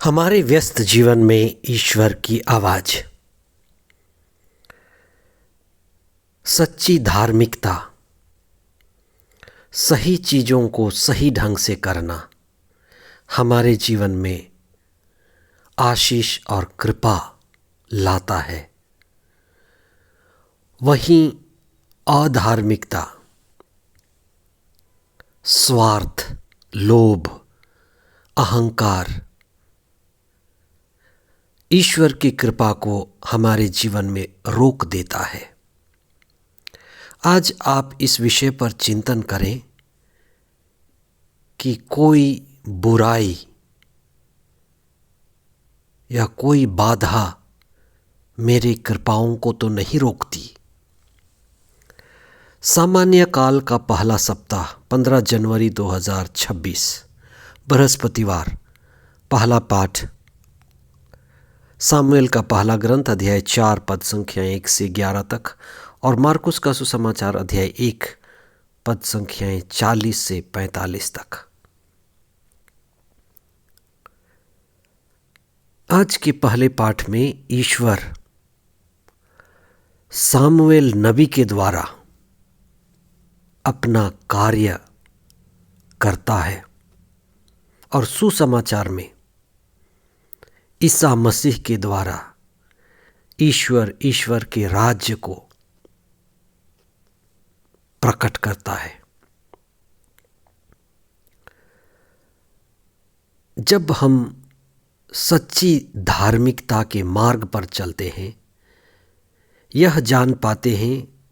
हमारे व्यस्त जीवन में ईश्वर की आवाज़, सच्ची धार्मिकता, सही चीज़ों को सही ढंग से करना हमारे जीवन में आशीष और कृपा लाता है। वहीं अधार्मिकता, स्वार्थ, लोभ, अहंकार ईश्वर की कृपा को हमारे जीवन में रोक देता है। आज आप इस विषय पर चिंतन करें कि कोई बुराई या कोई बाधा मेरी कृपाओं को तो नहीं रोकती। सामान्य काल का पहला सप्ताह 15 जनवरी 2026 बृहस्पतिवार। पहला पाठ सामुएल का पहला ग्रंथ अध्याय 4 पद संख्या 1 से 11 तक और मार्कुस का सुसमाचार अध्याय 1 पद संख्याएं 40 से 45 तक। आज के पहले पाठ में ईश्वर सामुएल नबी के द्वारा अपना कार्य करता है और सुसमाचार में ईसा मसीह के द्वारा ईश्वर के राज्य को प्रकट करता है। जब हम सच्ची धार्मिकता के मार्ग पर चलते हैं, यह जान पाते हैं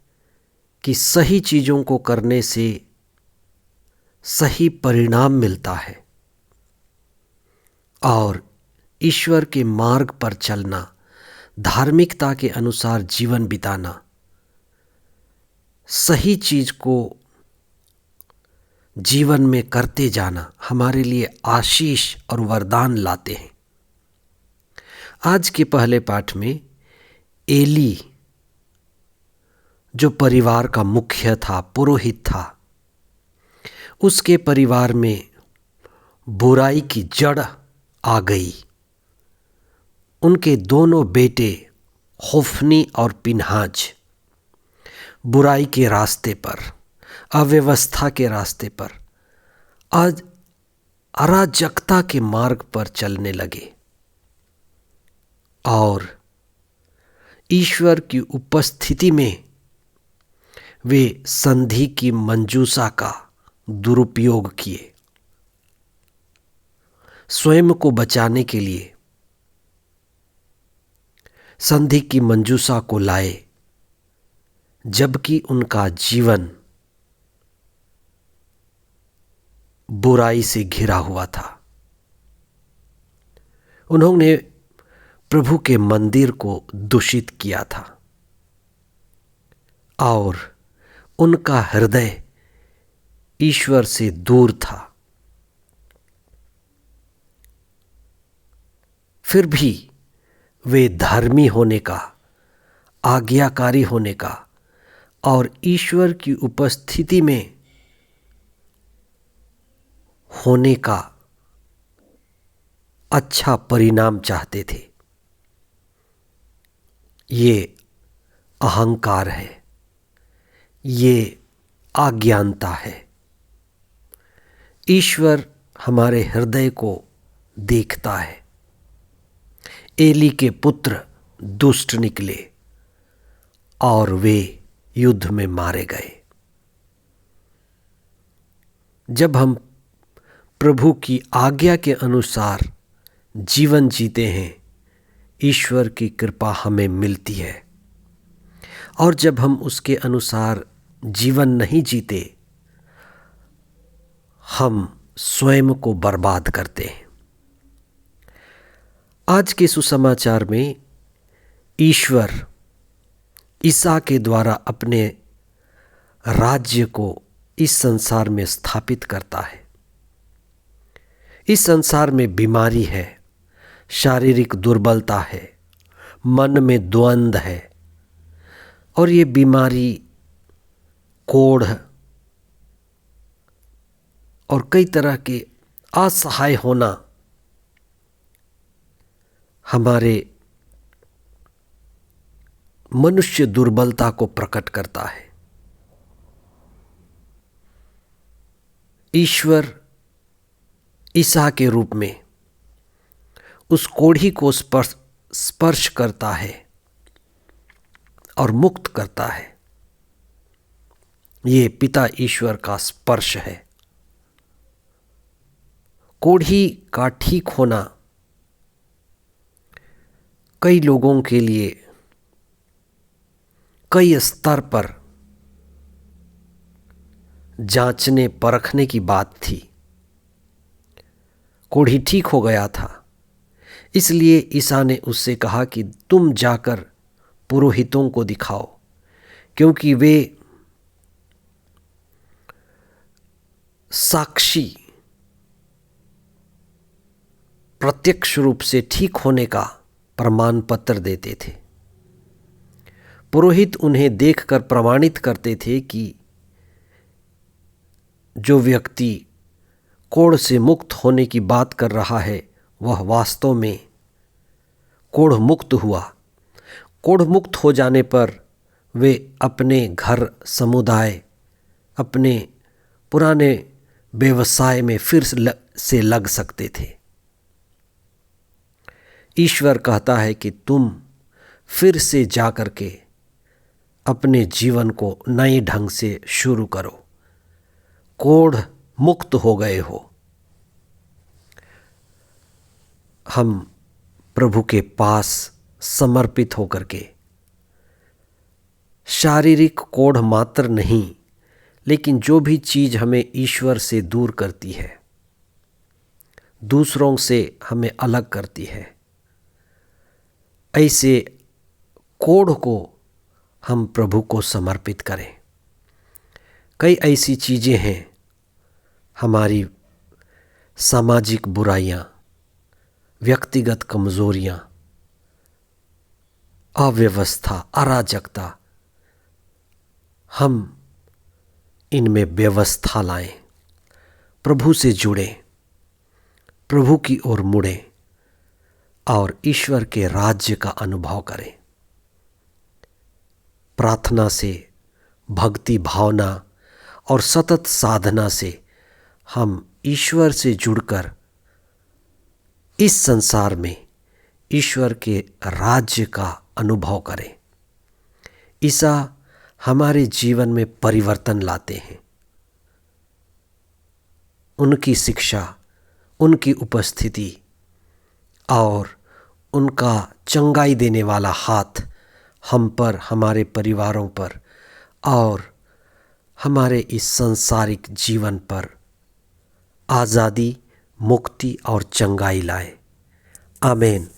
कि सही चीज़ों को करने से सही परिणाम मिलता है और ईश्वर के मार्ग पर चलना, धार्मिकता के अनुसार जीवन बिताना, सही चीज़ को जीवन में करते जाना हमारे लिए आशीष और वरदान लाते हैं। आज के पहले पाठ में एली, जो परिवार का मुखिया था, पुरोहित था, उसके परिवार में बुराई की जड़ आ गई। उनके दोनों बेटे होफ्नी और पिनहाज बुराई के रास्ते पर, अव्यवस्था के रास्ते पर, आज अराजकता के मार्ग पर चलने लगे और ईश्वर की उपस्थिति में वे संधि की मंजूषा का दुरुपयोग किए। स्वयं को बचाने के लिए संधि की मंजूषा को लाए, जबकि उनका जीवन बुराई से घिरा हुआ था। उन्होंने प्रभु के मंदिर को दूषित किया था और उनका हृदय ईश्वर से दूर था। फिर भी वे धर्मी होने का, आज्ञाकारी होने का और ईश्वर की उपस्थिति में होने का अच्छा परिणाम चाहते थे। ये अहंकार है, ये अज्ञानता है। ईश्वर हमारे हृदय को देखता है। एली के पुत्र दुष्ट निकले और वे युद्ध में मारे गए। जब हम प्रभु की आज्ञा के अनुसार जीवन जीते हैं, ईश्वर की कृपा हमें मिलती है और जब हम उसके अनुसार जीवन नहीं जीते, हम स्वयं को बर्बाद करते हैं। आज के सुसमाचार में ईश्वर ईसा के द्वारा अपने राज्य को इस संसार में स्थापित करता है। इस संसार में बीमारी है, शारीरिक दुर्बलता है, मन में द्वंद्व है और ये बीमारी, कोढ़ और कई तरह के असहाय होना हमारे मनुष्य दुर्बलता को प्रकट करता है। ईश्वर ईसा के रूप में उस कोढ़ी को स्पर्श करता है और मुक्त करता है। ये पिता ईश्वर का स्पर्श है। कोढ़ी का ठीक होना कई लोगों के लिए कई स्तर पर जांचने परखने की बात थी। कोढ़ी ठीक हो गया था, इसलिए ईसा ने उससे कहा कि तुम जाकर पुरोहितों को दिखाओ, क्योंकि वे साक्षी प्रत्यक्ष रूप से ठीक होने का प्रमाण पत्र देते थे। पुरोहित उन्हें देखकर प्रमाणित करते थे कि जो व्यक्ति कोढ़ से मुक्त होने की बात कर रहा है वह वास्तव में कोढ़ मुक्त हुआ। कोढ़ मुक्त हो जाने पर वे अपने घर, समुदाय, अपने पुराने व्यवसाय में फिर से लग सकते थे। ईश्वर कहता है कि तुम फिर से जाकर के अपने जीवन को नए ढंग से शुरू करो। कोढ़ मुक्त हो गए हो। हम प्रभु के पास समर्पित होकर के शारीरिक कोढ़ मात्र नहीं, लेकिन जो भी चीज़ हमें ईश्वर से दूर करती है, दूसरों से हमें अलग करती है, ऐसे कोढ़ को हम प्रभु को समर्पित करें। कई ऐसी चीज़ें हैं, हमारी सामाजिक बुराइयां, व्यक्तिगत कमजोरियां, अव्यवस्था, अराजकता, हम इनमें व्यवस्था लाएं, प्रभु से जुड़ें, प्रभु की ओर मुड़ें और ईश्वर के राज्य का अनुभव करें। प्रार्थना से, भक्ति भावना और सतत साधना से हम ईश्वर से जुड़कर इस संसार में ईश्वर के राज्य का अनुभव करें। ईसा हमारे जीवन में परिवर्तन लाते हैं। उनकी शिक्षा, उनकी उपस्थिति और उनका चंगाई देने वाला हाथ हम पर, हमारे परिवारों पर और हमारे इस सांसारिक जीवन पर आज़ादी, मुक्ति और चंगाई लाए। आमीन।